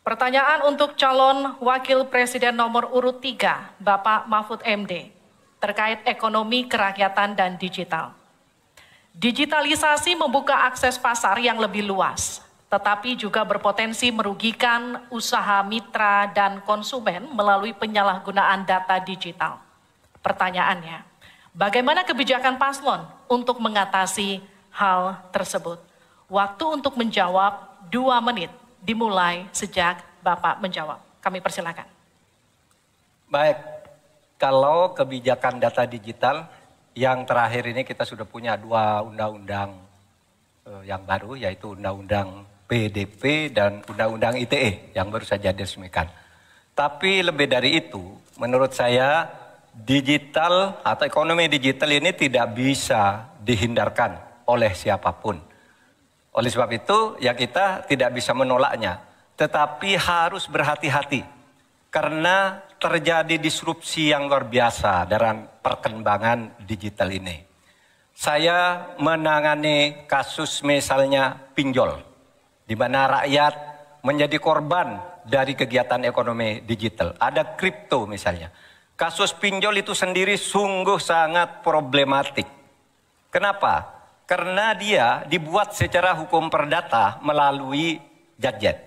Pertanyaan untuk calon Wakil Presiden nomor urut 3, Bapak Mahfud MD, terkait ekonomi kerakyatan dan digital. Digitalisasi membuka akses pasar yang lebih luas, tetapi juga berpotensi merugikan usaha mitra dan konsumen melalui penyalahgunaan data digital. Pertanyaannya, bagaimana kebijakan paslon untuk mengatasi hal tersebut? Waktu untuk menjawab 2 menit. Dimulai sejak Bapak menjawab. Kami persilakan. Baik, kalau kebijakan data digital, yang terakhir ini kita sudah punya 2 undang-undang yang baru, yaitu Undang-Undang PDP dan Undang-Undang ITE yang baru saja diresmikan. Tapi lebih dari itu, menurut saya digital atau ekonomi digital ini tidak bisa dihindarkan oleh siapapun. Oleh sebab itu, ya kita tidak bisa menolaknya. Tetapi harus berhati-hati. Karena terjadi disrupsi yang luar biasa dalam perkembangan digital ini. Saya menangani kasus misalnya pinjol. Di mana rakyat menjadi korban dari kegiatan ekonomi digital. Ada kripto misalnya. Kasus pinjol itu sendiri sungguh sangat problematik. Kenapa? Karena dia dibuat secara hukum perdata melalui gadget.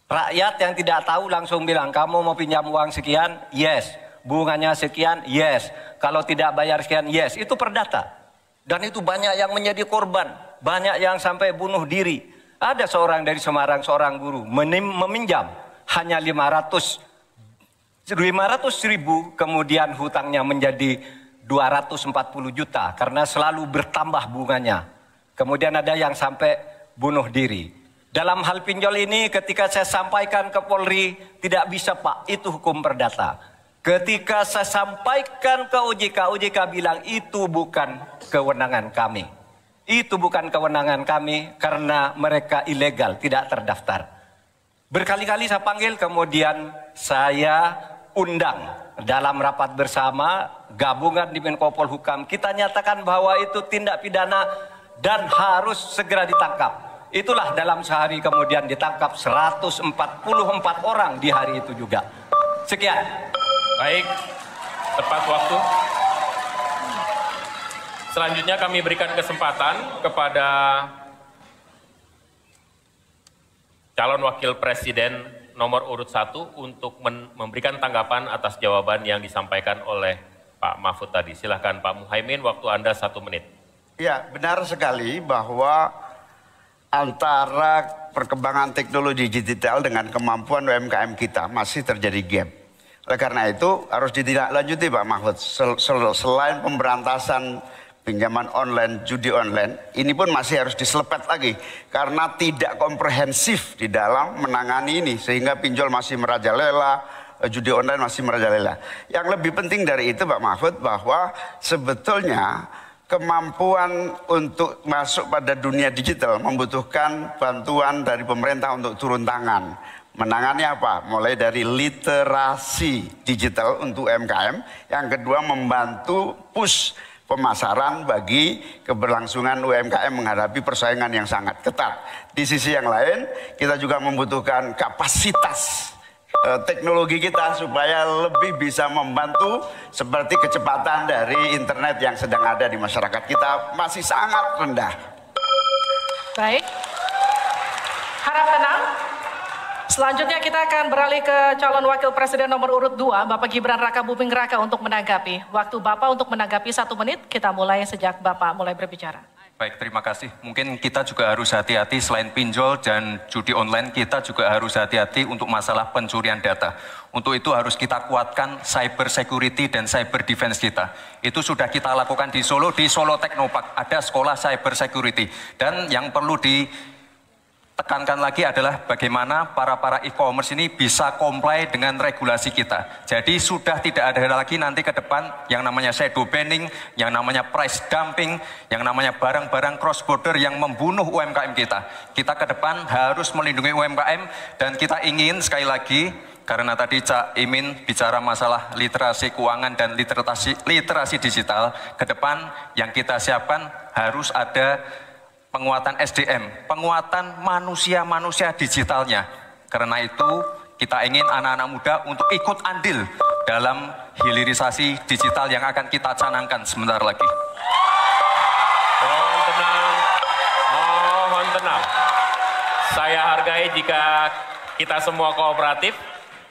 Rakyat yang tidak tahu langsung bilang, kamu mau pinjam uang sekian? Yes. Bunganya sekian? Yes. Kalau tidak bayar sekian? Yes. Itu perdata. Dan itu banyak yang menjadi korban. Banyak yang sampai bunuh diri. Ada seorang dari Semarang, seorang guru, meminjam hanya 500 ribu, kemudian hutangnya menjadi 240 juta karena selalu bertambah bunganya. Kemudian ada yang sampai bunuh diri. Dalam hal pinjol ini ketika saya sampaikan ke Polri, tidak bisa Pak, itu hukum perdata. Ketika saya sampaikan ke OJK, OJK bilang itu bukan kewenangan kami. Itu bukan kewenangan kami karena mereka ilegal, tidak terdaftar. Berkali-kali saya panggil, kemudian saya undang dalam rapat bersama gabungan di Menko Polhukam, kita nyatakan bahwa itu tindak pidana dan harus segera ditangkap. Itulah dalam sehari kemudian ditangkap 144 orang di hari itu juga. Sekian. Baik, tepat waktu. Selanjutnya kami berikan kesempatan kepada calon wakil presiden nomor urut 1 untuk memberikan tanggapan atas jawaban yang disampaikan oleh Pak Mahfud tadi. Silahkan Pak Muhaimin, waktu Anda 1 menit. Ya, benar sekali bahwa antara perkembangan teknologi digital dengan kemampuan UMKM kita masih terjadi gap. Oleh karena itu harus ditindaklanjuti Pak Mahfud. Selain pemberantasan pinjaman online, judi online, ini pun masih harus diselepet lagi karena tidak komprehensif di dalam menangani ini sehingga pinjol masih merajalela, judi online masih merajalela. Yang lebih penting dari itu Pak Mahfud bahwa sebetulnya kemampuan untuk masuk pada dunia digital membutuhkan bantuan dari pemerintah untuk turun tangan. Menangani apa? Mulai dari literasi digital untuk UMKM, yang kedua membantu push pemasaran bagi keberlangsungan UMKM menghadapi persaingan yang sangat ketat. Di sisi yang lain, kita juga membutuhkan kapasitas teknologi kita supaya lebih bisa membantu seperti kecepatan dari internet yang sedang ada di masyarakat kita masih sangat rendah. Baik, harap tenang. Selanjutnya kita akan beralih ke calon wakil presiden nomor urut 2, Bapak Gibran Raka Buming Raka untuk menanggapi. Waktu Bapak untuk menanggapi 1 menit, kita mulai sejak Bapak mulai berbicara. Baik, terima kasih. Mungkin kita juga harus hati-hati selain pinjol dan judi online, kita juga harus hati-hati untuk masalah pencurian data. Untuk itu harus kita kuatkan cyber security dan cyber defense kita. Itu sudah kita lakukan di Solo Technopark, ada sekolah cyber security. Dan yang perlu tekankan lagi adalah bagaimana para e-commerce ini bisa comply dengan regulasi kita. Jadi sudah tidak ada lagi nanti ke depan yang namanya shadow banning, yang namanya price dumping, yang namanya barang-barang cross border yang membunuh UMKM kita. Kita ke depan harus melindungi UMKM dan kita ingin sekali lagi, karena tadi Cak Imin bicara masalah literasi keuangan dan literasi digital, ke depan yang kita siapkan harus ada penguatan SDM, penguatan manusia digitalnya. Karena itu kita ingin anak-anak muda untuk ikut andil dalam hilirisasi digital yang akan kita canangkan sebentar lagi. Mohon tenang, mohon tenang. Saya hargai jika kita semua kooperatif.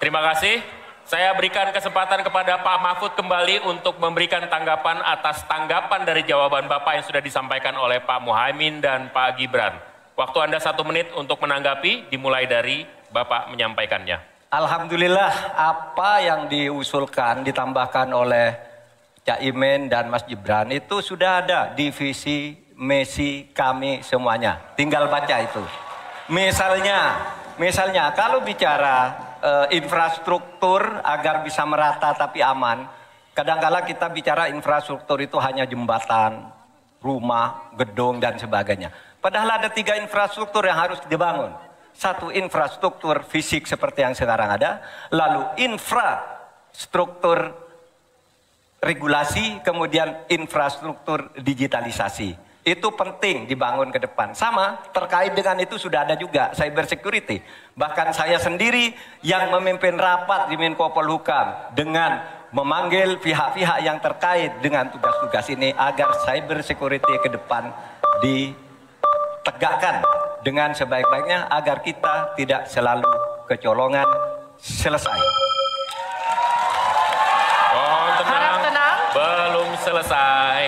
Terima kasih. Saya berikan kesempatan kepada Pak Mahfud kembali untuk memberikan tanggapan atas tanggapan dari jawaban Bapak yang sudah disampaikan oleh Pak Muhaimin dan Pak Gibran. Waktu Anda 1 menit untuk menanggapi, dimulai dari Bapak menyampaikannya. Alhamdulillah apa yang diusulkan, ditambahkan oleh Cak Imin dan Mas Gibran itu sudah ada di visi misi kami semuanya. Tinggal baca itu. Misalnya kalau bicara infrastruktur agar bisa merata tapi aman, kadang-kala kita bicara infrastruktur itu hanya jembatan, rumah, gedung dan sebagainya. Padahal ada 3 infrastruktur yang harus dibangun. 1 infrastruktur fisik seperti yang sekarang ada, lalu infrastruktur regulasi, kemudian infrastruktur digitalisasi. Itu penting dibangun ke depan. Sama terkait dengan itu sudah ada juga cyber security. Bahkan saya sendiri yang memimpin rapat di Menko Polhukam dengan memanggil pihak-pihak yang terkait dengan tugas-tugas ini agar cyber security ke depan ditegakkan dengan sebaik-baiknya agar kita tidak selalu kecolongan. Selesai. Mohon tenang, Harap tenang. belum selesai.